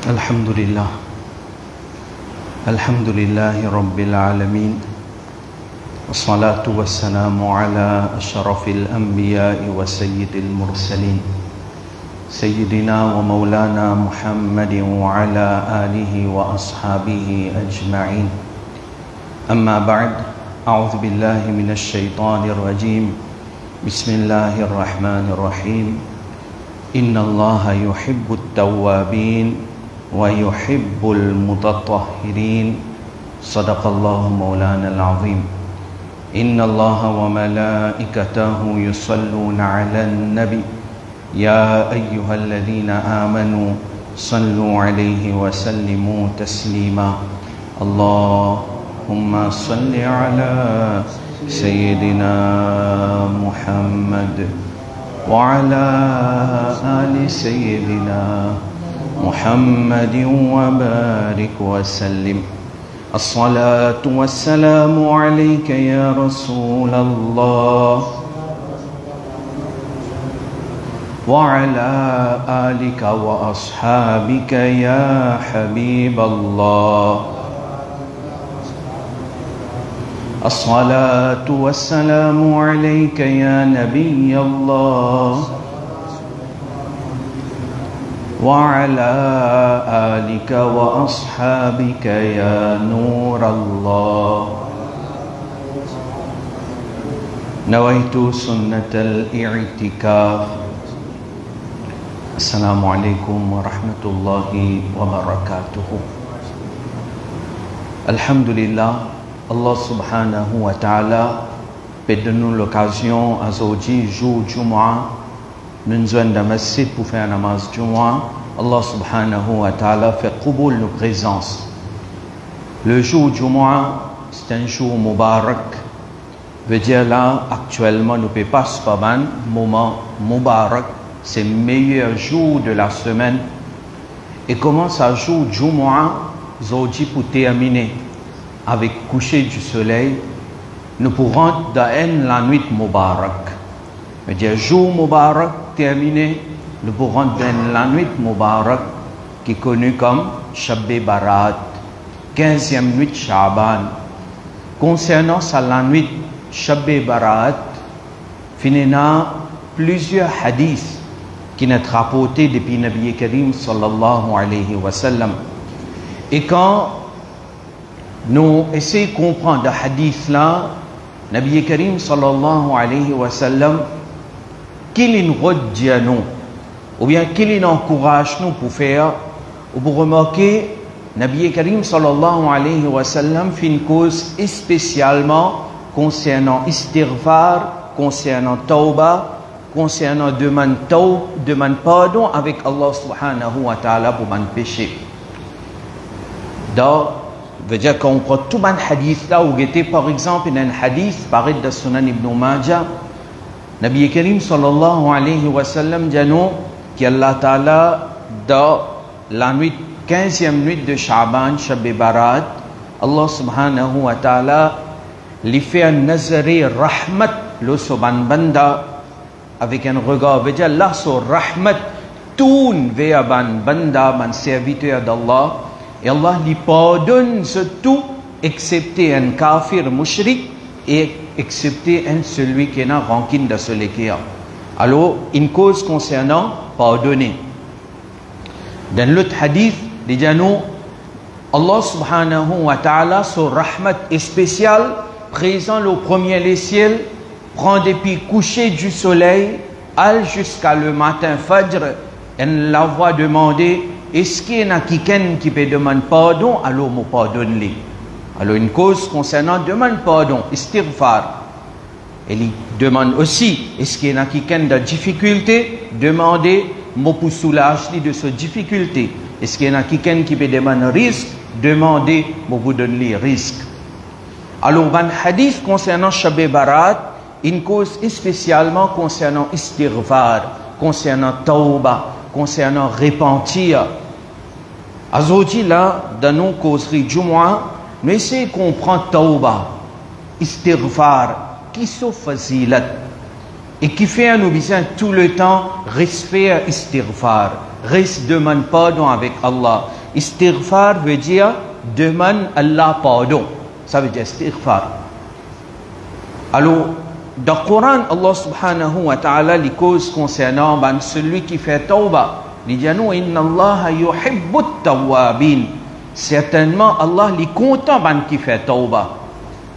الحمد لله رب العالمين والصلاة والسلام على أشرف الأنبياء وسيد المرسلين سيدنا ومولانا محمد وعلى آله وأصحابه أجمعين. أما بعد، أعوذ بالله من الشيطان الرجيم. بسم الله الرحمن الرحيم. إن الله يحب التوابين ويحب المتطهرين. صدق الله مولانا العظيم. إن الله وملائكته يصلون على النبي يا أيها الذين آمنوا صلوا عليه وسلموا تسليما. اللهم صل على سيدنا محمد وعلى آل سيدنا محمد وبارك وسلم. الصلاة والسلام عليك يا رسول الله وعلى آلك وأصحابك يا حبيب الله. الصلاة والسلام عليك يا نبي الله وعلى آلك وأصحابك يا نور الله. نويت سنة الاعتكاف. السلام عليكم ورحمة الله وبركاته. الحمد لله. Allah subhanahu wa ta'ala donne l'occasion à Zawji jour Jumu'ah nous sommes dans le masjid pour faire un namaz Jumu'ah. Allah subhanahu wa ta'ala fait qubul nos présences. Le jour Jumu'ah c'est un jour mubarak, veut dire là actuellement nous ne passons pas un moment mubarak, c'est le meilleur jour de la semaine. Et comment ça jour Jumu'ah Zawji pour terminer avec coucher du soleil, nous pourrons dans la nuit Mubarak. C'est-à-dire jour Mubarak terminé, nous pourrons dans la nuit Mubarak qui est connue comme Shabbe Barat, 15e nuit Shaban. Concernant ça, la nuit Shabbe Barat, finina plusieurs hadiths qui sont rapportés depuis Nabi Karim sallallahu alayhi wa sallam. Et quand nous essayons de comprendre le hadith là, Nabi Karim sallallahu alayhi wa sallam, qu'il nous redit à nous, ou bien qu'il nous encourage nous pour faire, ou pour remarquer, Nabi Karim sallallahu alayhi wa sallam fait une cause spécialement concernant istighfar, concernant tauba, concernant demande pardon avec Allah subhanahu wa ta'ala pour mon péché. Donc, veut dire qu'on prend tout un hadith là où était par exemple un hadith pareil de Sunan Ibn Majah, Nabi Karim sallallahu alayhi wa sallam dit nous qu'Allah Ta'ala dans la nuit 15e nuit de Sha'ban, Shab Barat, Allah subhanahu wa ta'ala lui fait un nazari rahmat le soban banda avec un regard, veut dire Allah sur rahmat tourne vers ban banda, ban serviteur d'Allah. Et Allah lui pardonne ce tout, excepté un kafir mushrik et excepté un celui qui n'a rancune de celui qui a. Alors, une cause concernant pardonner. Dans l'autre hadith, dit nous, Allah subhanahu wa ta'ala, son rahmat est spécial, présent le premier les ciels, prend depuis coucher du soleil, al jusqu'à le matin fajr, et la voix demander. Est-ce qu'il y en a quelqu'un qui peut demander pardon, alors me pardonne-les. Alors une cause concernant demande pardon, istighfar. Elle demande aussi, est-ce qu'il y en a quelqu'un de difficulté, demandez, me pour soulager de cette difficulté. Est-ce qu'il y en a quelqu'un qui peut demander risque, demandez, me vous donne les risques. Alors un hadith concernant Shab Barat, une cause spécialement concernant istighfar, concernant tauba, concernant repentir. Aujourd'hui là, dans nos causeries Jumu'ah, nous essayons de comprendre tauba, istighfar, qui sont fazilat. et qui fait un obéissant tout le temps, reste faire istighfar, reste demande pardon avec Allah. Istighfar veut dire demande Allah pardon. Ça veut dire istighfar. Alors, dans le Coran, Allah subhanahu wa ta'ala, les causes concernant celui qui fait tawbah, il dit nous, inna Allah yuhibbut tawwabin. Certainement, Allah est content qui fait tawbah.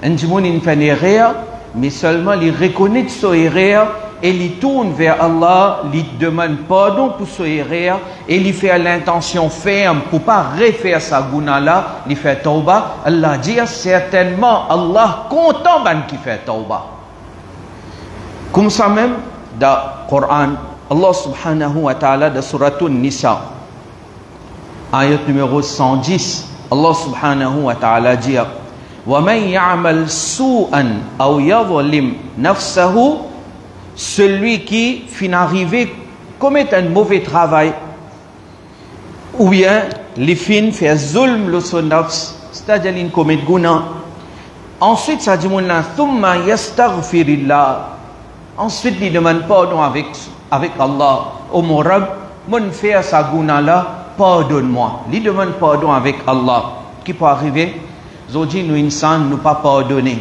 Un monde il fait une erreur, mais seulement il reconnaît son erreur et il tourne vers Allah, il demande pardon pour son erreur et il fait l'intention ferme pour ne pas refaire sa gouna là, il fait tawbah. Allah dit certainement Allah content qui fait tawbah. Comme ça même dans le Coran, Allah subhanahu wa ta'ala dans Suratul Nisa, ayat numéro 110, Allah subhanahu wa ta'ala dit وَمَنْ يَعْمَلْ سُوءًا أَوْ يَظْلِمْ نَفْسَهُ, celui qui finit arrivé commet un mauvais travail ou bien les fins fait zulm le son nafs, c'est-à-dire il commet guna. Ensuite ça dit ثُمَّ يَسْتَغْفِرِ اللَّهِ, ensuite il demande pardon avec Allah. Ô mon Rabb, mon fait sa guna là, pardonne-moi. Il demande pardon avec Allah. Qui peut arriver? Aujourd'hui, nous insan nous pas pardonner.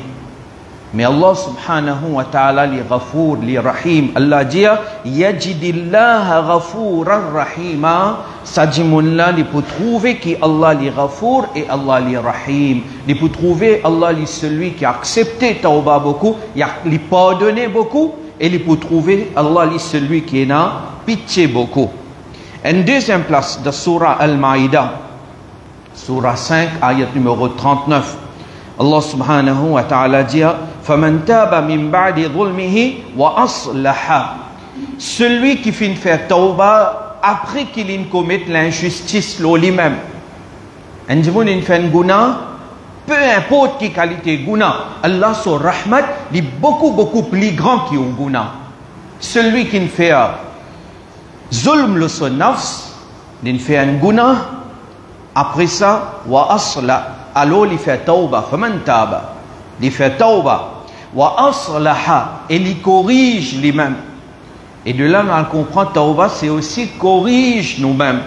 Mais Allah subhanahu wa ta'ala li ghafour, li rahim. Allah dit yajidillaha ghafouran rahima. Ça dit mon là, il peut trouver qui Allah li ghafour et Allah li rahim. Il peut trouver Allah li celui qui a accepté tawbah beaucoup, il a pardonné beaucoup, et il peut trouver Allah li celui qui a pitié beaucoup. En deuxième place de Surah Al-Ma'idah, Surah 5, ayat numéro 39. Allah subhanahu wa ta'ala dit فَمَنْ تَابَ مِنْ بَعْدِ ظُلْمِهِ وَأَصْلَحَ, celui qui finit faire tawbah après qu'il commette l'injustice lui-même. Un jour il fait un guna, peu importe qui qualité guna, Allah son rahmat est beaucoup plus grand que un guna. Celui qui fait zulm le son nafs, il fait un guna. Après ça, wa asla, alors il fait tawbah, faman taba, il fait tawbah, wa aslaha, et il corrige lui-même. Et de là, on comprend tawbah, c'est aussi corrige nous-mêmes.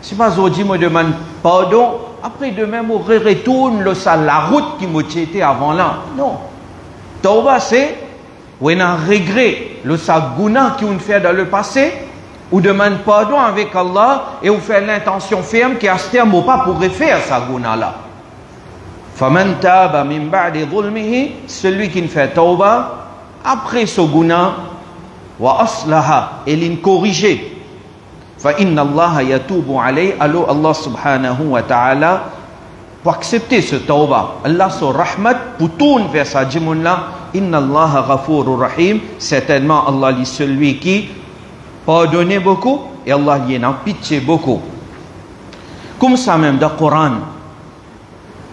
C'est pas aujourd'hui, me demande pardon, après demain, on retourne la route qui m'a été avant là. Non. Tawbah, c'est, on a un regret, le saguna qu'on fait dans le passé, ou demande pardon avec Allah et ou fait l'intention ferme qui a ce terme pas pour refaire sa guna là. فَمَنْ تَابَ مِنْ بَعْدِ ظُلْمِهِ, celui qui fait tawbah après ce guna, وَأَصْلَحَ, et l'in corrigé. فَإِنَّ اللَّهَ يَتُوبُ عَلَيْهِ, alors Allah subhanahu wa ta'ala pour accepter ce tawbah. Allah son rahmat pour tourner vers sa jimoun là. Inna Allah ghafurur rahim, certainement Allah est celui qui pardonner beaucoup et Allah y en a pitié beaucoup. Comme ça même dans le Coran,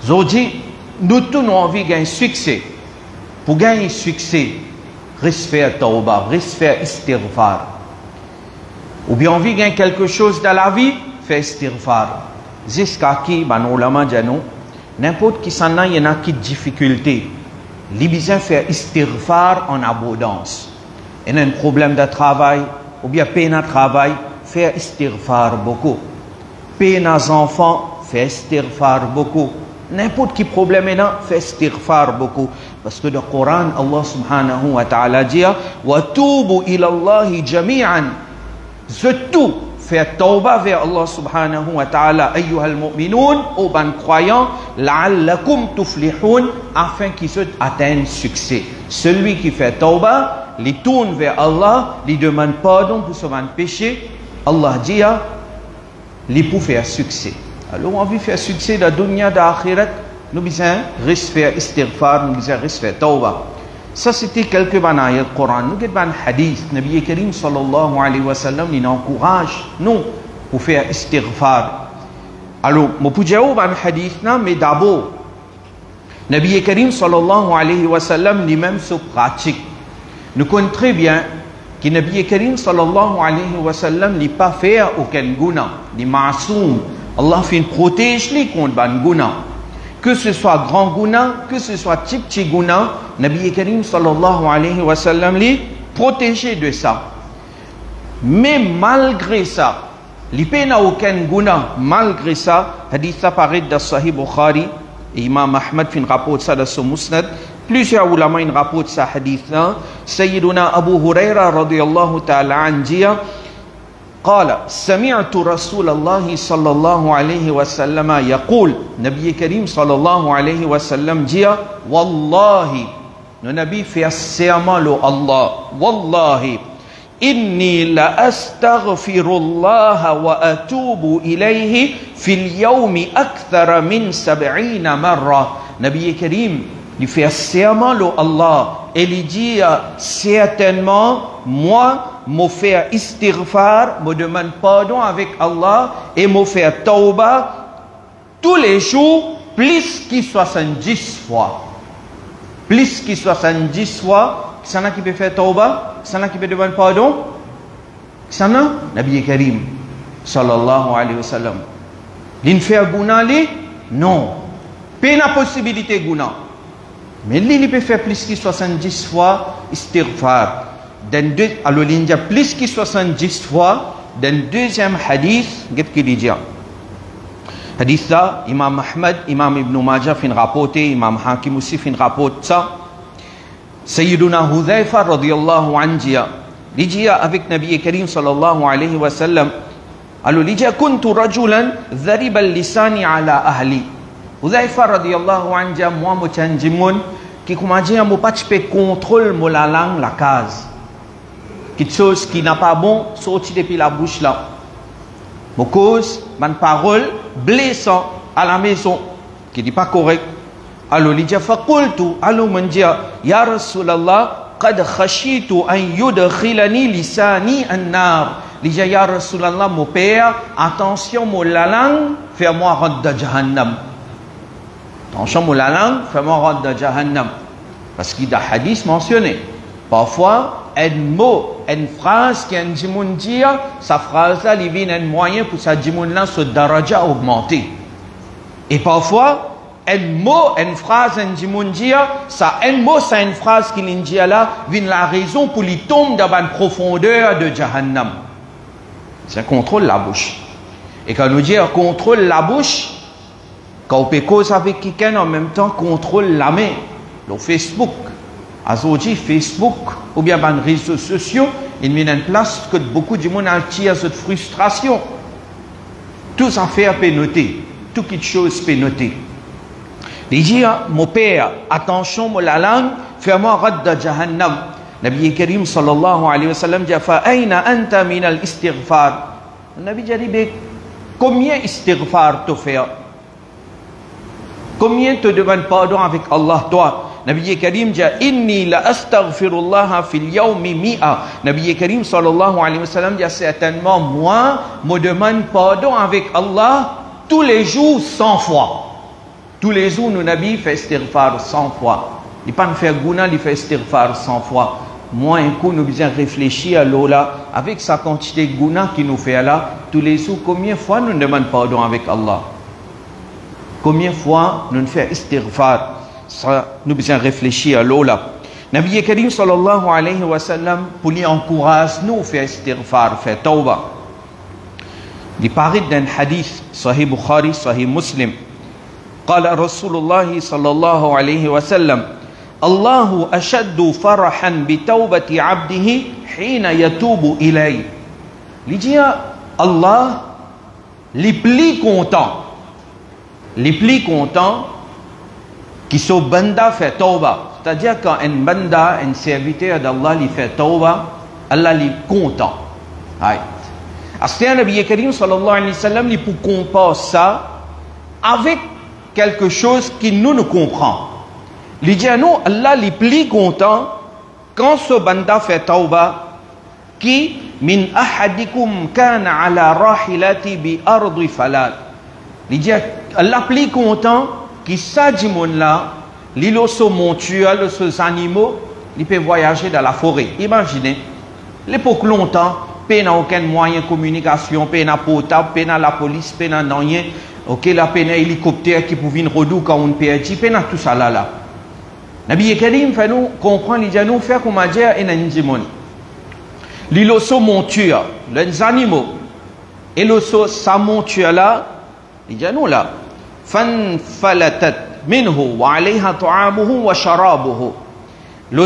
aujourd'hui, nous tous nous envie de gagner succès. Pour gagner succès, reste faire tawbah, reste faire istighfar. Ou bien envie de gagner quelque chose dans la vie, faire istighfar. Jusqu'à qui, ben, ulama dit n'importe qui s'en a, il y en a qui difficulté. Les besoin faire istighfar en abondance. Il y a un problème de travail, ou bien peine à travail, faire istighfar beaucoup. Peine aux enfants, faire istighfar beaucoup. N'importe qui problème est là, faire istighfar beaucoup. Parce que dans le Coran, Allah subhanahu wa ta'ala dit وَتُوبُوا إِلَى اللَّهِ جَمِيعًا, surtout faire tawbah vers Allah subhanahu wa ta'ala, ayyuhal mu'minun, aux ban croyants, la'allakum tuflihun, afin qu'ils atteignent succès. Celui qui fait tawbah, il tourne vers Allah, il demande pardon pour son péché, Allah dit, il peut faire succès. Alors on veut faire succès dans la dunya, dans l'akhirat, nous besoin rester faire istighfar, nous besoin rester faire tawbah. Ça c'était quelques banayat du Coran. Nous avons un hadith, Nabi Karim sallallahu alayhi wa sallam, il encourage nous pour faire istighfar. Alors, je peux dire un hadith, mais d'abord, Nabi Karim sallallahu alayhi wa sallam lui-même se pratique. Nous connaissons très bien que Nabi Karim sallallahu alayhi wa sallam n'a pas fait aucun guna, ni ma'soum. Allah fait protège lui contre ban guna. Que ce soit grand guna, que ce soit petit guna, Nabi Karim sallallahu alayhi wa sallam lui protégé de ça. Mais malgré ça, l'IP n'a aucun guna. Malgré ça, hadith apparaît dans Sahih Bukhari, et Imam Ahmad fin rapporte ça dans son Musnad. Plusieurs ulama in rapportent ça hadith-là. Sayyiduna Abu Huraira radiyallahu ta'ala anjiya قال سمعت رسول الله صلى الله عليه وسلم يقول نبي كريم صلى الله عليه وسلم جيا والله النبي في السيامة الله والله إني لأستغفر الله وأتوب إليه في اليوم أكثر من 70 مرة نبي كريم il fait serment à Allah et il dit certainement moi me faire istighfar, me demande pardon avec Allah et me faire tauba tous les jours plus que 70 fois. Plus que 70 fois, ça n'a qui peut faire tauba, ça n'a qui peut demander pardon, ça n'a Nabi Karim sallallahu alayhi wa sallam. L'in faire guna li? Non. Pas la possibilité guna. Mais il peut faire plus que 70 fois istighfar. Alors il y a plus que 70 fois dans le deuxième hadith, qu'est-ce qu'il dit? Hadith là, Imam Ahmad, Imam Ibn Majah fin rapporté, Imam Hakim aussi fin rapporte ça. Sayyiduna Hudhaifa radiyallahu anhu, il dit avec Nabi Karim sallallahu alayhi wa sallam, alors il dit kuntu rajulan dhariba lisani ala ahli. Hudhaifa radiyallahu anhu, moi mo chanjimoun qui comment dire mo pas peux contrôle mo la langue la case. Quelque chose qui n'a pas bon sorti depuis la bouche là. Mo cause man parole blessant à la maison qui dit pas correct. Alors il dit faqultu alors man dit ya Rasulallah qad khashitu an yudkhilani lisani an-nar. Il dit ya Rasulallah mon père attention mo la langue fais-moi rentrer dans Jahannam. Attention la langue fais-moi rentrer dans Jahannam. Parce qu'il y a des hadiths mentionnés. Parfois, un mot, une phrase qui a un djimoun dire, sa phrase-là, il vient un moyen pour sa djimoun-là, ce daraja augmenter. Et parfois, un mot, une phrase, un djimoun dire, ça, un mot, c'est une phrase qui dit là, vient la raison pour lui tomber dans la profondeur de Jahannam. C'est contrôle la bouche. Et quand nous disons contrôle la bouche, quand on peut causer avec quelqu'un en même temps, contrôle la main. Le Facebook, aujourd'hui Facebook, ou bien les réseaux sociaux, ils mettent en place que beaucoup de monde a cette frustration. Tout affaire peut noter, toute quelque chose peut noter. Il dit, mon père, attention, la langue, fais-moi rad de Jahannam. Nabi Karim sallallahu alayhi wa sallam dit, fa aina anta min al-istighfar. Nabi dit, combien istighfar te faire? Combien te demande pardon avec Allah, toi? Nabi Karim dit inni la astaghfirullah fil yawmi mi'a. Nabi Karim sallallahu alayhi wa sallam dit certainement moi me demande pardon avec Allah tous les jours 100 fois. Tous les jours nous Nabi fait istighfar 100 fois. Il pas faire guna, il fait istighfar 100 fois. Moi un coup nous besoin réfléchir à l'ola avec sa quantité de guna qui nous fait là tous les jours combien de fois nous demandons pardon avec Allah. Combien de fois nous faisons istighfar. Ça, nous besoin réfléchir à l'ola. Nabi Karim sallallahu alayhi wa sallam pour lui encourager nous faire istighfar, faire tawba. Il paraît d'un hadith Sahih Bukhari, Sahih Muslim. قال رسول الله صلى الله عليه وسلم الله أشد فرحا بتوبة عبده حين يتوب إليه. Il dit Allah les plus contents qui sont banda fait tauba. C'est-à-dire quand un banda, un serviteur d'Allah, il fait tauba, Allah est content. C'est Nabi Karim sallallahu alayhi wa sallam, il peut comparer ça avec quelque chose qui nous comprend. Il dit nous, Allah est plus content quand ce banda fait tauba qui min ahadikum kana ala rahilati bi ardi falal. Il dit Allah plus content qui s'adimon là, l'îlot se montuel, ces animaux, ils peuvent voyager dans la forêt. Imaginez, l'époque longtemps, peine n'a aucun moyen de communication, peine n'a portable, peine n'a la police, peine n'a rien, ok, la peine hélicoptère qui pouvait nous redouer quand on perd, peine n'a tout ça là. Nabi Karim fait nous comprendre, il dit nous faire comme dire et n'animon. L'osso monture, les animaux. Et l'osso, sa monture là, il dit non là. فَانْفَلَتَتْ مِنْهُ وَعَلَيْهَا طَعَامُهُ وَشَرَابُهُ.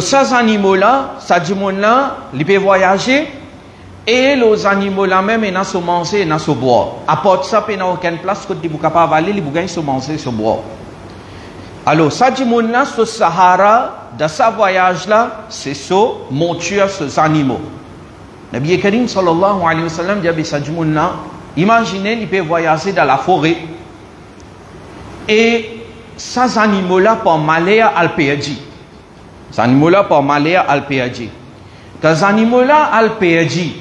Ces animaux là, ça dit mon là, ils peuvent voyager. Et les animaux là même, ils se manger, ils se boire. À part ça, ils n'ont aucune place que ils ne peuvent pas avaler, ils peuvent se manger, se boire. Alors, ça dit mon là, ce Sahara, de ce voyage là, c'est ça, monture ces animaux. Nabi Karim sallallahu alayhi wa sallam dit ça dit mon là, imaginez, ils peuvent voyager dans la forêt. Et ces animaux là, pour malheur al-Péadi. Ces animaux là, pour malheur al-Péadi. Ces animaux là, al-Péadi.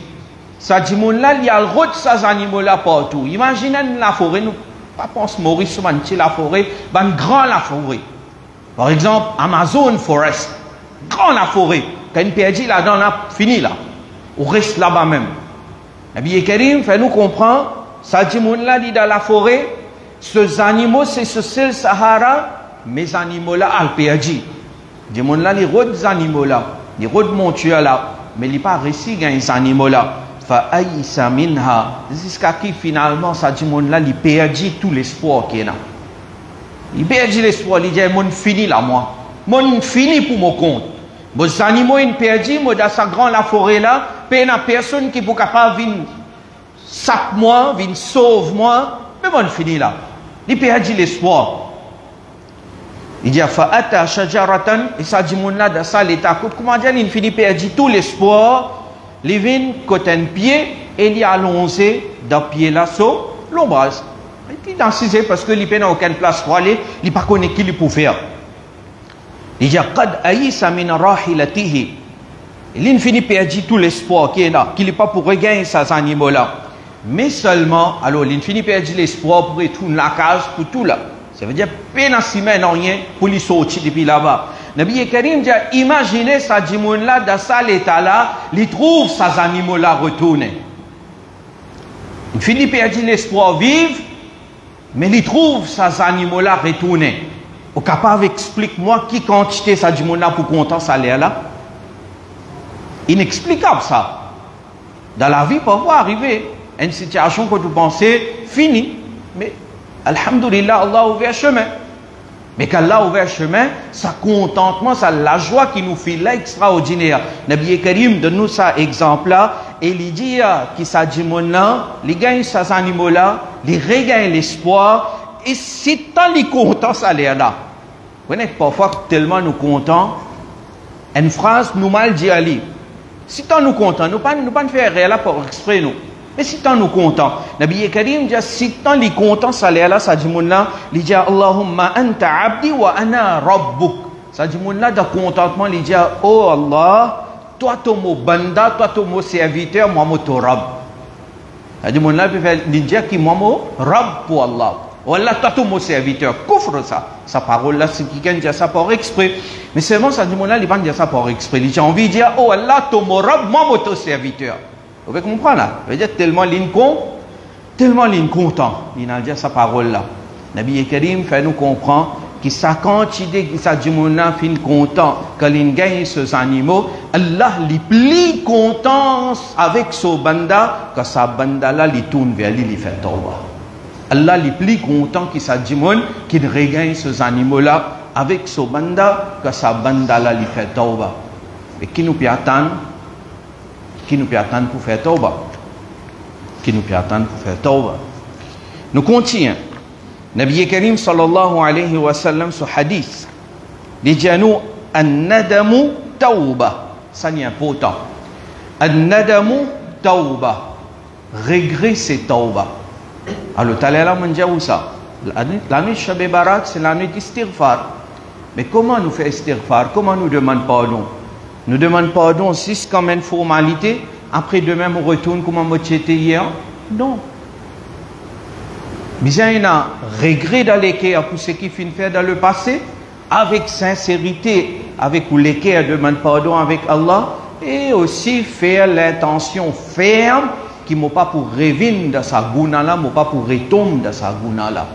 Ça dit mon là, il y a le route ces animaux là partout. Imaginez la forêt, nous pas pense Maurice ou la forêt, ben grand la forêt. Par exemple, Amazon Forest, grand la forêt. Quand une péadi là-dedans, là, fini là. On reste là-bas même. Nabi Karim fait nous comprendre, ça dit mon là, dit dans la forêt, ces animaux, c'est ce seul Sahara, mes animaux là, al péadi. Dit mon là, les autres animaux là, les autres montures là, mais il n'est pas réussi à les animaux là. Fa'aïsa minha, jusqu'à qui finalement ça dit mon là il perdit tout l'espoir qu'il y a. Il perdit l'espoir, il dit mon fini là moi, mon fini pour mon compte. Vos animaux ils perdit, moi dans sa grande la forêt là, il n'y a personne qui peut capable venir sac moi, venir sauve moi, mais mon fini là. Il perdit l'espoir. Il dit fa'ata shajaratan, et ça dit mon là dans ça l'état, comment dire il finit perdit tout l'espoir. Les vins côté un pied et il y a allongé dans pied là sur l'ombrage. Et puis dans ce parce que il n'a aucune place pour aller, il pas connaît qui il peut faire. Il dit qad aïsa min rahilatihi. Il finit perdu tout l'espoir qui est là, qu'il n'est pas pour regagner ces animaux là. Mais seulement alors il finit perdu l'espoir pour retourner la case pour tout là. Ça veut dire peine à semaine rien pour lui sortir depuis là-bas. Nabi Karim dit, imaginez ça dimoun là, dans ça l'état là, il trouve ces animaux là retournés. Il finit par dire l'espoir vivre, mais il trouve ces animaux là retournés. Au capable explique-moi qui quantité ça dimoun là pour content ça l'air là. Inexplicable ça. Dans la vie, parfois arriver une situation que vous pensez finie, mais alhamdulillah, Allah a ouvert chemin. Mais quand Allah a ouvert chemin, ça contentement, ça la joie qui nous fait là extraordinaire. Nabi Karim donne-nous ça exemple là, et il dit qui ça dit mon là, les gagne ces animaux là, les regagne l'espoir, et si tant les contents ça l'air là. Vous voyez, parfois tellement nous contents, une phrase nous mal dit ali. Si tant nous contents, nous pas faire rien là pour exprès nous. Mais si tant nous contents, Nabi Karim dit si tant les contents ça l'air là, ça dit mon là, il dit Allahumma anta abdi wa ana rabbuk. Ça dit mon là de contentement, il dit oh Allah, toi ton mot banda, toi ton mot serviteur, moi mon rabb. Ça dit mon là il dit qui moi mon rabb pour Allah. Oh Allah, toi ton mot serviteur, couvre ça. Sa parole là, c'est quelqu'un dit ça pour exprès. Mais seulement ça dit mon là, il va dire ça pour exprès. Il dit envie de dire oh Allah, ton mot rabb, moi mon serviteur. Vous pouvez comprendre là? Ça veut dire tellement content, il a dit sa parole là. Nabi Karim fait nous comprendre que sa quantité, que sa djimouna fin content, quand il gagne ces animaux, Allah les plie content avec ce banda, que sa banda là, il tourne vers lui, il fait tawbah. Allah les plie content que sa djimoun, qu'il regagne ces animaux là, avec ce banda, que sa banda là, il fait tawbah. Et qui nous peut attendre? Qui nous peut attendre pour faire tawbah? Qui nous peut attendre pour faire tawbah? Nous continuons. Nabi Karim sallallahu alayhi wa sallam ce hadith. Il dit à nous an-nadamu tawbah. Ça n'est important. An-nadamu tawbah. Regret c'est tawbah. Alors t'as l'air là on dit où ça? La nuit de Shab Barat c'est la nuit d'istighfar. Mais comment nous faire istighfar? Comment nous demande pardon? Nous demande pardon si c'est comme une formalité. Après demain, on retourne comme on était hier. Non. Mais il y a un regret dans l'équerre pour ce qu'il finit faire dans le passé, avec sincérité, avec l'équerre demande pardon avec Allah, et aussi faire l'intention ferme qui ne m'a pas pour revenir dans sa gouna là, m'a pas pour retomber dans sa gouna là.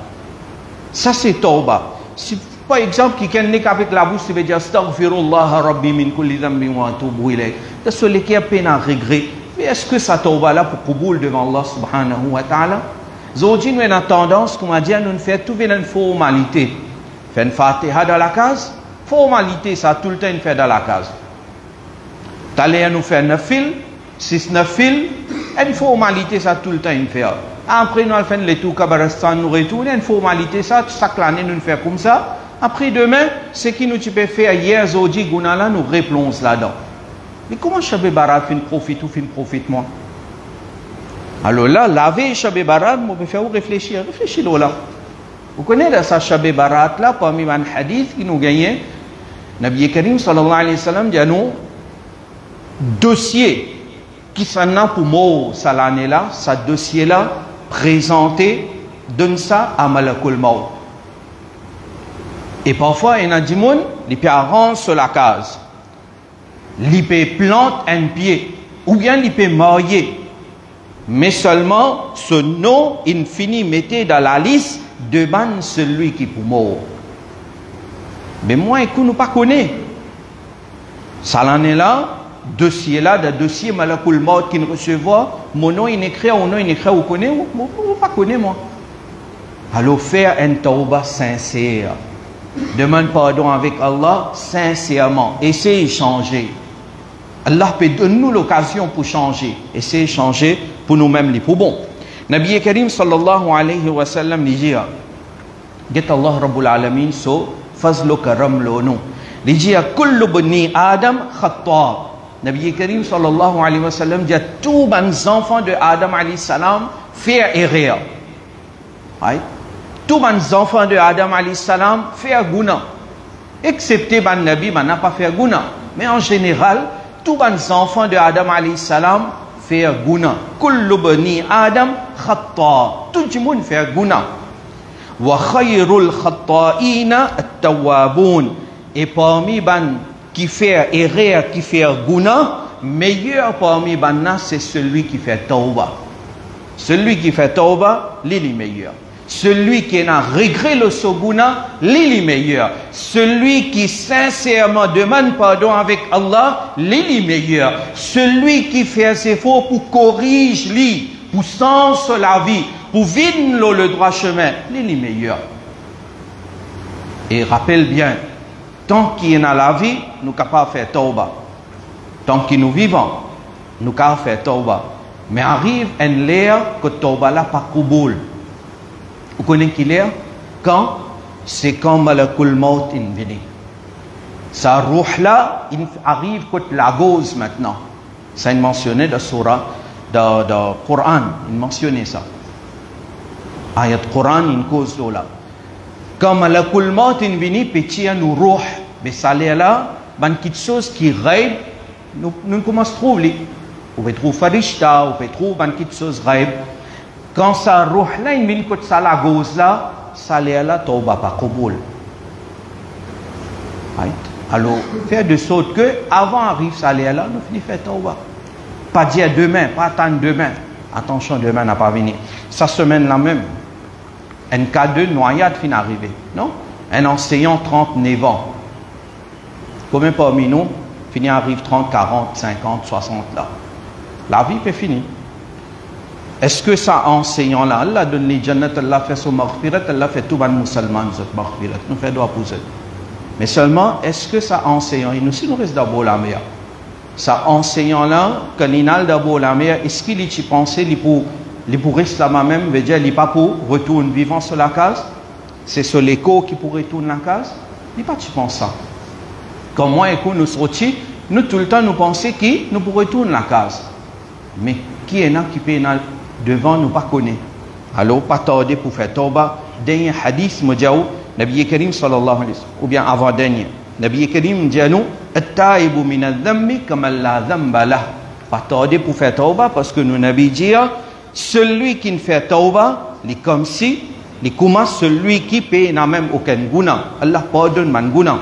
Ça c'est tawbah. Si par exemple, qui n'est qu'avec la bouche, il veut dire astaghfirullah rabbi min kulli dhanbin wa atubu ilayh. De ce qui a peine à regret, Mais est-ce que ça tauba là pour Qaboul devant Allah subhanahu wa ta'ala? Aujourd'hui, nous avons tendance, comme on dit, à nous faire trouver une formalité. Faire une fatiha dans la case, formalité, ça tout le temps fait dans la case. T'allais à nous faire 9 fils, 6-9 fils, une formalité, ça tout le temps fait. Après, nous allons faire les tours Kabaristan, nous retournons, une formalité, ça, chaque année, nous faire comme ça. Après, demain, ce qui nous peut faire hier, aujourd'hui, Gounala, nous replonge là-dedans. Mais comment Chabé Barat fait une profite ou fait une profite, moi? Alors là, laver Chabé Barat, moi, je peux faire réfléchir. Réfléchis là. Vous connaissez ça, Chabé Barat, là, parmi un hadith qui nous gagnait. Nabi Karim, sallallahu alayhi wa sallam, dit à nous, dossier qui s'en a pour mort, ça l'année là, ce dossier-là, présenté, donne ça à Malakul Maut. Et parfois, il y a des gens qui peuvent sur la case. Ils peuvent planter un pied. Ou bien ils peuvent marier. Mais seulement, ce nom, il finit mettez dans la liste devant celui qui peut mort. Mais moi, écoute, nous pas connaît. Ça l'en est là, dossier là, de dossier Malakul Maut qui nous recevoir. Mon nom, il écrit, mon nom, il écrit, vous connaissez, vous pas connaît moi. Alors, faire un tauba sincère. Demande pardon avec Allah sincèrement. Essayez de changer. Allah peut donner l'occasion pour changer. Essayez de changer pour nous-mêmes les pour bon. Nabi Karim sallallahu alayhi wa sallam dit Get Allah Rabbul Alamin so fazlu karam lono. Dit kullu bani Adam khata. Nabi Karim sallallahu alayhi wa sallam dit tous les enfants de Adam alayhi salam faire erreur. Tous les enfants de Adam alayhi salam faire guna. Excepté ban Nabi, n'a pas fait guna. Mais en général, tous les enfants de Adam alayhi salam faire guna. Kullu bani Adam khata. Tout le monde fait guna. Wa khayrul khata'ina at-tawwabun. Et parmi ban qui fait erreur, qui fait guna, meilleur parmi ban c'est celui qui fait tauba. Celui qui fait tauba, il est meilleur. Celui qui a regret le soguna, il est meilleur. Celui qui sincèrement demande pardon avec Allah, il est meilleur. Celui qui fait ses efforts pour corriger lui, pour sens la vie, pour vivre le droit chemin, il est meilleur. Et rappelle bien, tant qu'il y a la vie, nous sommes capables de faire tauba. Tant que nous vivons, nous sommes capables de faire tauba. Mais arrive une l'ère que tauba là pas Qaboul. Vous connaissez qui l'est? Quand? C'est quand Malakul Maut vient. Sa roue là, il arrive côté la gauze maintenant. Ça est mentionné dans Surah, dans le Coran, il mentionnait ça. Ayat Coran, il cause là. Quand Malakul Maut vient, petit nous roue. Mais ça l'est là, il y a quelque chose qui rêve, nous commençons à trouver. Vous pouvez trouver Farishta, vous pouvez trouver quelque chose rêve. Quand ça roue là, il vient côté ça la gauze là, ça l'est là, tauba pas Qaboul. Alors, faire de sorte que, avant arrive ça l'est là, nous finissons faire tauba. Pas dire demain, pas attendre demain. Attention, demain n'a pas venu. Sa semaine là même, un cas de noyade finit arriver. Non? Un enseignant 39 ans. Combien parmi nous, finit arrive 30, 40, 50, 60 là. La vie peut finir. Est-ce que ça enseignant là, Allah donne les jannat, Allah fait son maghfirat, Allah fait tout ban musulman, cette maghfirat, nous fait droit pour ça. Mais seulement, est-ce que ça enseignant, il nous reste d'abord la mer. Ça enseignant là, quand il a d'abord la mer, est-ce qu'il y pensait, il pour rester là même, veut dire, il n'est pas pour retourner vivant sur la case, c'est sur l'écho qui pour retourner la case, il n'est pas tu penses ça. Quand moi et nous sortis, nous tout le temps nous pensons qui nous pour retourner la case. Mais qui est là qui peut devant nous pas connaît. Alors pas tarder pour faire tauba. Dernier hadith Moudjaou, Nabi Karim sallallahu alayhi wa sallam, ou bien avant dernier. Nabi Karim dit à nous, at-taibu min al-dhammi kama la dhamba lah. Pas tarder pour faire tauba parce que nous Nabi dit, celui qui ne fait tauba, il est comme si, il commence celui qui paye n'a même aucun guna. Allah pardonne man guna.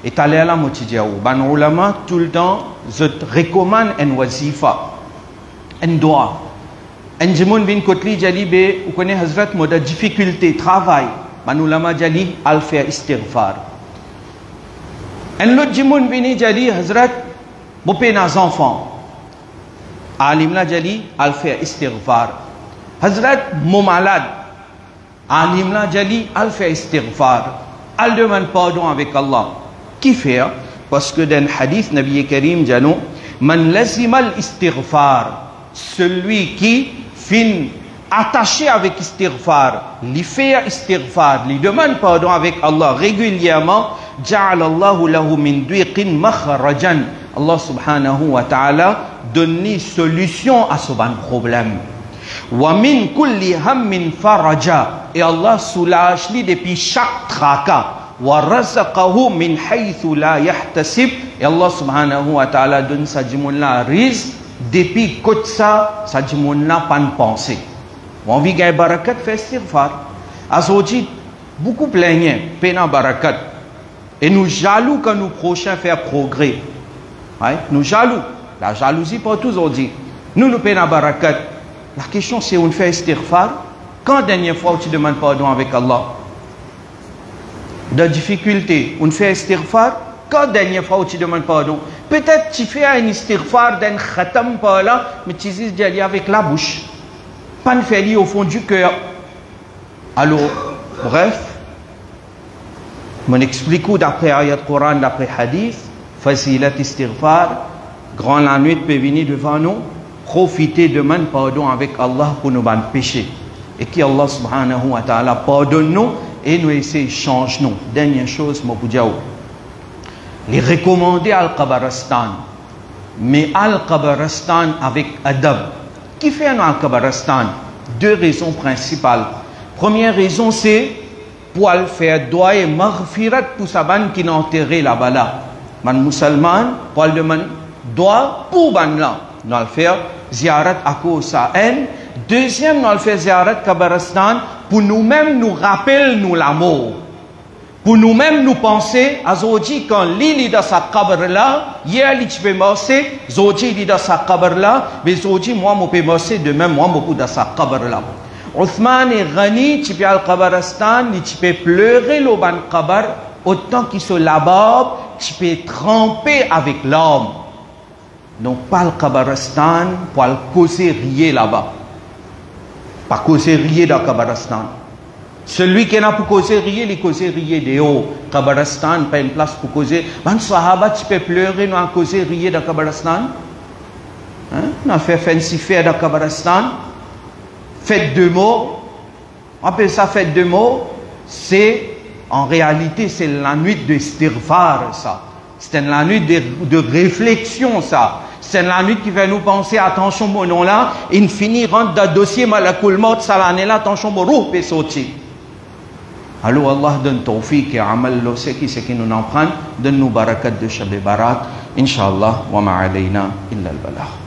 Et t'allez à la motidiaou. Ban ulama tout le temps, je te recommande un wazifa, un doigt. Un jimoun vin kotli jali be, vous connaissez Hazrat, moi de difficulté, travail. Ban ulama jali, al faire istighfar. Un autre jimoun vini jali, Hazrat, vous payez nos enfants. alim la jali, al fait istighfar. Hazrat, mon malade, alim la jali, al fait istighfar. Al demande pardon avec Allah. Qui fait? Parce que dans le hadith, Nabi Karim dit non, man lazimal istighfar, celui qui fin attaché avec istighfar, li fait istighfar, li demande pardon avec Allah régulièrement, ja'ala Allahu lahu min duiqin makhrajan. Allah subhanahu wa ta'ala donne solution à ce problème. Wa min kulli hammin faraja, et Allah soulage lui depuis chaque tracas. Wa razaqahu min haythu la yahtasib, et Allah subhanahu wa ta'ala donne sa jimoun-la rizq depuis que ça sa jimoun-la pas de pensée. On vit gagner barakat fait istighfar. Azodji beaucoup plaignent pena barakat, et nous jaloux quand nous prochains faire progrès. Ouais, nous jaloux. La jalousie pour tous aujourd'hui. Nous pena barakat. La question c'est on fait istighfar. Quand dernière fois tu demandes pardon avec Allah? De difficulté, on fait istighfar. Quand dernière fois tu demandes pardon? Peut-être tu fais un istighfar d'un khatam par là, mais tu dis d'y aller avec la bouche. Pas de faire au fond du cœur. Alors, bref, mon explique d'après ayat Coran, d'après hadith, facilat istighfar, grand la nuit peut venir devant nous, profiter de man pardon avec Allah pour nos péchés. Et que Allah subhanahu wa ta'ala pardonne nous et nous essaie de changer nous. Dernière chose, moi vous dire, les recommander Al-Qabaristan, mais Al-Qabaristan avec adab. Qui fait un Al-Qabaristan? Deux raisons principales. Première raison, c'est pour faire doigt et maghfirat pour sa ban qui n'a enterré là-bas là. Man musulman, pour le demander doigt pour ban là. Nous allons faire ziarat à cause sa haine. Deuxième, nous allons faire ziarat Qabaristan pour nous-mêmes nous rappeler nous la mort. Pour nous-mêmes nous penser, à Zodji, quand l'île est dans sa cabre là, hier il peut marcher, Zodji est dans sa cabre là, mais Zodji, moi, je peux marcher de même, moi, je peux dans sa cabre là. Othman et Ghani, tu peux al Qabaristan, tu peux pleurer le ban Qabar, autant qu'il se labab, tu peux tremper avec l'homme. Donc, pas le Qabaristan, pour le causer rier là-bas. Pas causer rier dans le Qabaristan. Celui qui n'a pas causé rier, il cause rier de haut. Qabaristan, pas une place pour causer. Man sahaba, tu peux pleurer, nous avons causé rier dans Qabaristan. On a fait fancy fair dans Qabaristan. Fête de mots. On appelle ça fête de mots. C'est, en réalité, c'est la nuit de istighfar, ça. C'est la nuit de réflexion, ça. C'est la nuit qui va nous penser, attention, mon nom là, il finit rentre dans le dossier, malakul maut, ça l'année là, attention, mon roux peut sortir. Alors Allah donne tawfiq et amal lo c'est qui nous en prend, donne nous barakat de Shab Barat, Inch'Allah, wa ma'alayna illa al-balagh.